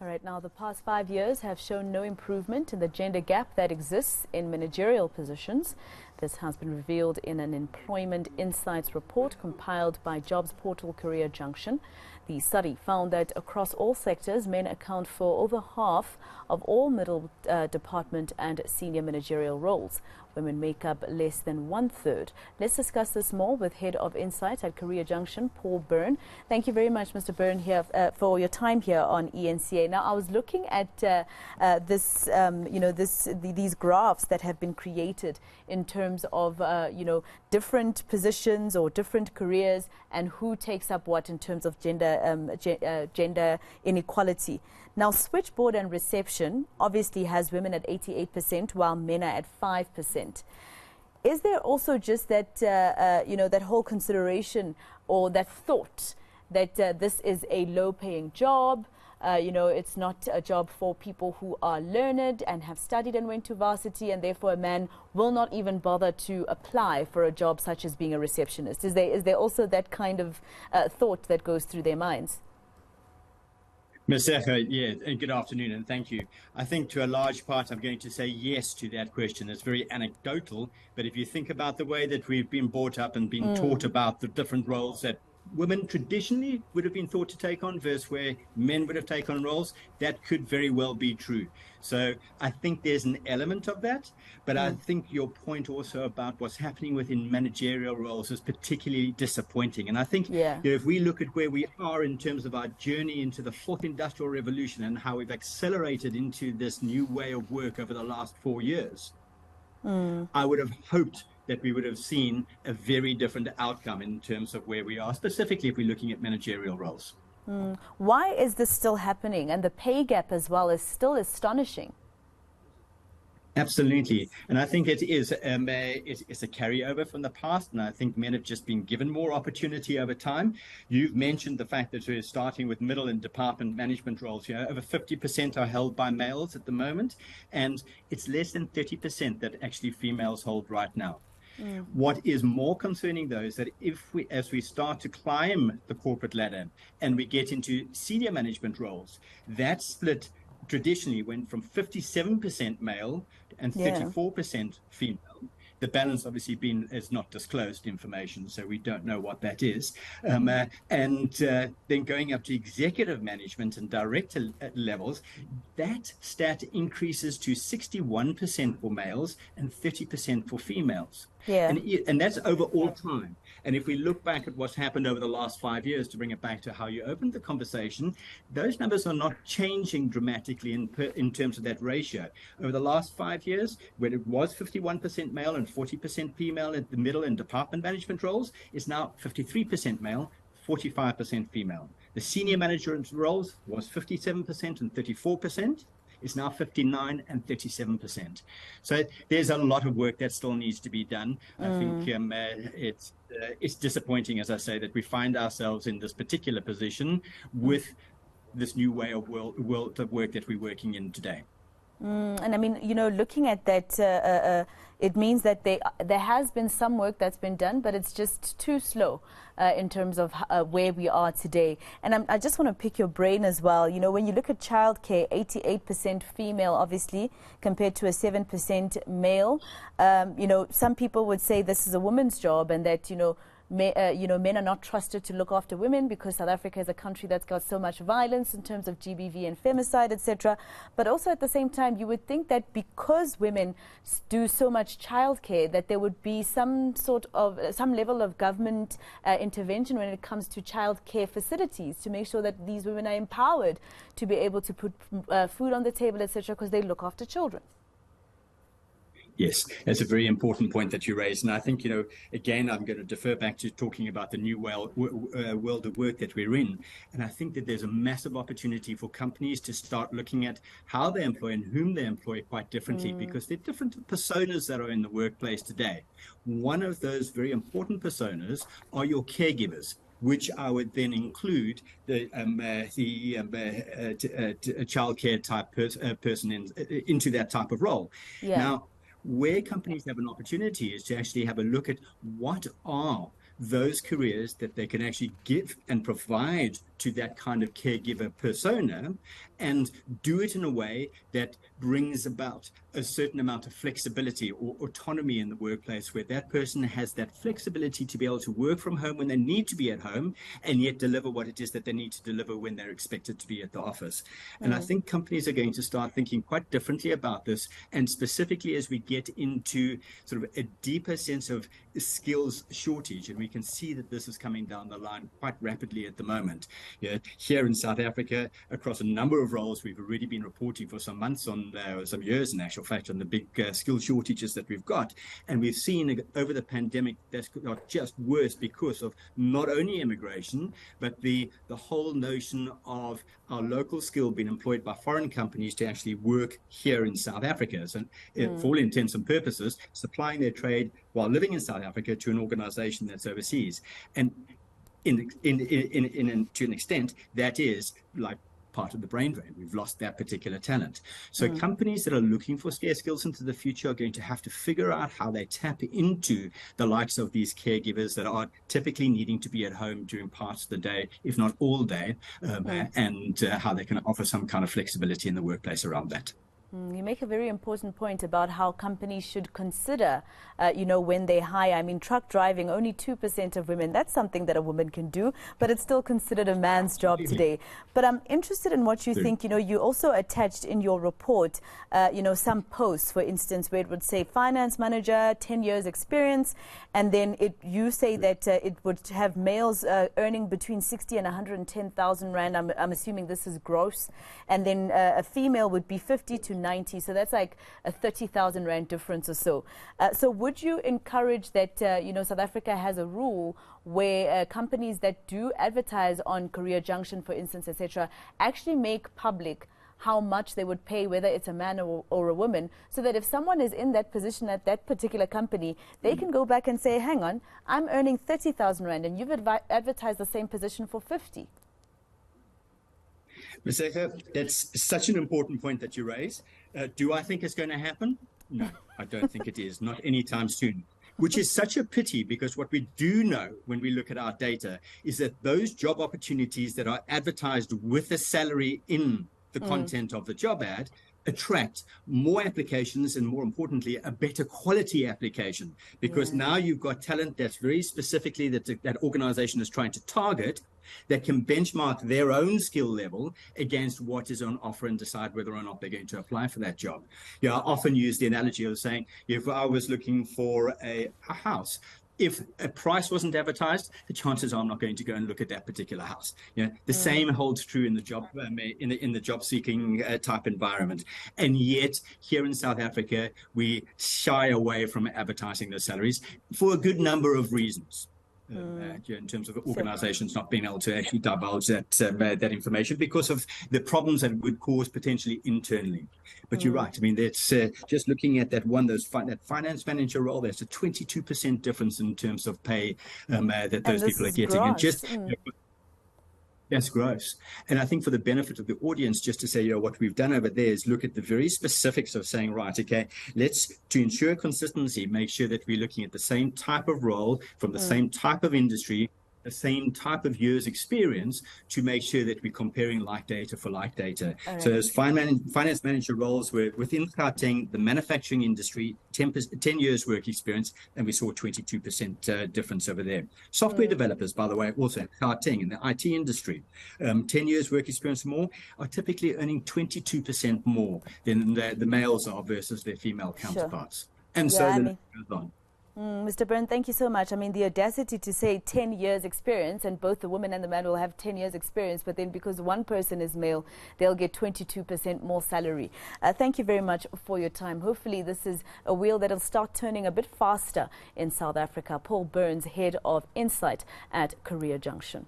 All right, now the past 5 years have shown no improvement in the gender gap that exists in managerial positions. This has been revealed in an employment insights report compiled by jobs portal Career Junction. The study found that across all sectors, men account for over half of all middle department and senior managerial roles. Women make up less than 1/3. Let's discuss this more with Head of Insight at Career Junction, Byrne. Thank you very much, Mr. Byrne, here for your time here on ENCA. Now, I was looking at these graphs that have been created in terms of different positions or different careers and who takes up what in terms of gender inequality. Now, switchboard and reception obviously has women at 88%, while men are at 5%. Is there also just that that whole consideration or that thought that this is a low-paying job? It's not a job for people who are learned and have studied and went to varsity, and therefore a man will not even bother to apply for a job such as being a receptionist. Is there also that kind of thought that goes through their minds? Ms. Echo, yeah, and good afternoon, and thank you. I think to a large part I'm going to say yes to that question. It's very anecdotal, but if you think about the way that we've been brought up and been taught about the different roles that women traditionally would have been thought to take on versus where men would have taken on roles, that could very well be true. So I think there's an element of that, but I think your point also about what's happening within managerial roles is particularly disappointing. And I think if we look at where we are in terms of our journey into the fourth industrial revolution and how we've accelerated into this new way of work over the last 4 years, I would have hoped that we would have seen a very different outcome in terms of where we are, specifically if we're looking at managerial roles. Why is this still happening? And the pay gap as well is still astonishing. Absolutely. And I think it is it's a carryover from the past. And I think men have just been given more opportunity over time. You've mentioned the fact that we're starting with middle and department management roles. Over 50% are held by males at the moment. And it's less than 30% that actually females hold right now. What is more concerning, though, is that as we start to climb the corporate ladder and we get into senior management roles, that split traditionally went from 57% male and 34% female. The balance obviously is not disclosed information, so we don't know what that is. Then going up to executive management and director levels, that stat increases to 61% for males and 30% for females. And that's over all time. And if we look back at what's happened over the last 5 years, to bring it back to how you opened the conversation, those numbers are not changing dramatically in terms of that ratio. Over the last 5 years, when it was 51% male and 40% female at the middle and department management roles, it's now 53% male, 45% female. The senior management roles was 57% and 34%. It's now 59 and 37%. So there's a lot of work that still needs to be done. I think it's disappointing, as I say, that we find ourselves in this particular position with this new way of world of work that we're working in today. And I mean, looking at that, it means that there has been some work that's been done, but it's just too slow in terms of where we are today. And I just want to pick your brain as well. When you look at childcare, 88% female, obviously, compared to a 7% male. Some people would say this is a woman's job and that, men are not trusted to look after women because South Africa is a country that's got so much violence in terms of GBV and femicide, etc. But also at the same time, you would think that because women do so much childcare, that there would be some level of government intervention when it comes to childcare facilities to make sure that these women are empowered to be able to put food on the table, etc., because they look after children. Yes, that's a very important point that you raised. And I think, again, I'm going to defer back to talking about the new world of work that we're in. And I think that there's a massive opportunity for companies to start looking at how they employ and whom they employ quite differently, because there are different personas that are in the workplace today. One of those very important personas are your caregivers, which I would then include the childcare type person into that type of role. Now, where companies have an opportunity is to actually have a look at what are those careers that they can actually give and provide to that kind of caregiver persona and do it in a way that brings about a certain amount of flexibility or autonomy in the workplace, where that person has that flexibility to be able to work from home when they need to be at home and yet deliver what it is that they need to deliver when they're expected to be at the office. And I think companies are going to start thinking quite differently about this, and specifically as we get into sort of a deeper sense of skills shortage, and we can see that this is coming down the line quite rapidly at the moment. Here in South Africa, across a number of roles, we've already been reporting for some months on, some years in actual fact, on the big skill shortages that we've got. And we've seen over the pandemic that's got just worse because of not only immigration, but the whole notion of our local skill being employed by foreign companies to actually work here in South Africa. So for all intents and purposes, supplying their trade while living in South Africa to an organization that's overseas. And to an extent, that is like part of the brain drain. We've lost that particular talent. So companies that are looking for scarce skills into the future are going to have to figure out how they tap into the likes of these caregivers that are typically needing to be at home during parts of the day, if not all day, and how they can offer some kind of flexibility in the workplace around that. You make a very important point about how companies should consider, when they hire. I mean, truck driving, only 2% of women. That's something that a woman can do, but it's still considered a man's job today. But I'm interested in what you think. You also attached in your report, some posts, for instance, where it would say finance manager, 10 years experience, and then you say that it would have males earning between 60 and 110,000 Rand. I'm assuming this is gross. And then a female would be 50 to 90, so that's like a 30,000 Rand difference or so. So would you encourage that, South Africa has a rule where companies that do advertise on Career Junction, for instance, etc., actually make public how much they would pay, whether it's a man or a woman, so that if someone is in that position at that particular company, they can go back and say, hang on, I'm earning 30,000 Rand and you've advertised the same position for 50. Ms. Ecker, that's such an important point that you raise. Do I think it's going to happen? No, I don't think it is, not anytime soon. Which is such a pity, because what we do know when we look at our data is that those job opportunities that are advertised with a salary in the content of the job ad attract more applications, and more importantly, a better quality application, because now you've got talent that's very specifically that organization is trying to target, that can benchmark their own skill level against what is on offer and decide whether or not they're going to apply for that job. I often use the analogy of saying, if I was looking for a house, if a price wasn't advertised, the chances are I'm not going to go and look at that particular house. The same holds true in the job in the job seeking type environment. And yet here in South Africa, we shy away from advertising those salaries for a good number of reasons. In terms of organizations not being able to actually divulge that information because of the problems that it would cause potentially internally. But you're right. I mean, that's just looking at that that finance manager role, there's a 22% difference in terms of pay that those people are getting. Gross. And just that's gross. And I think for the benefit of the audience, just to say, what we've done over there is look at the very specifics of saying, right, okay, to ensure consistency, make sure that we're looking at the same type of role from the same type of industry, the same type of years experience, to make sure that we're comparing like data for like data. Right. So those finance manager roles were within Gauteng, the manufacturing industry, 10 years work experience, and we saw 22% difference over there. Software developers, by the way, also in Gauteng, in the IT industry, 10 years work experience more, are typically earning 22% more than the males are versus their female counterparts. And so the list goes on. Mr. Byrne, thank you so much. I mean, the audacity to say 10 years experience, and both the woman and the man will have 10 years experience, but then because one person is male, they'll get 22% more salary. Thank you very much for your time. Hopefully this is a wheel that'll start turning a bit faster in South Africa. Paul Burns, Head of Insight at Career Junction.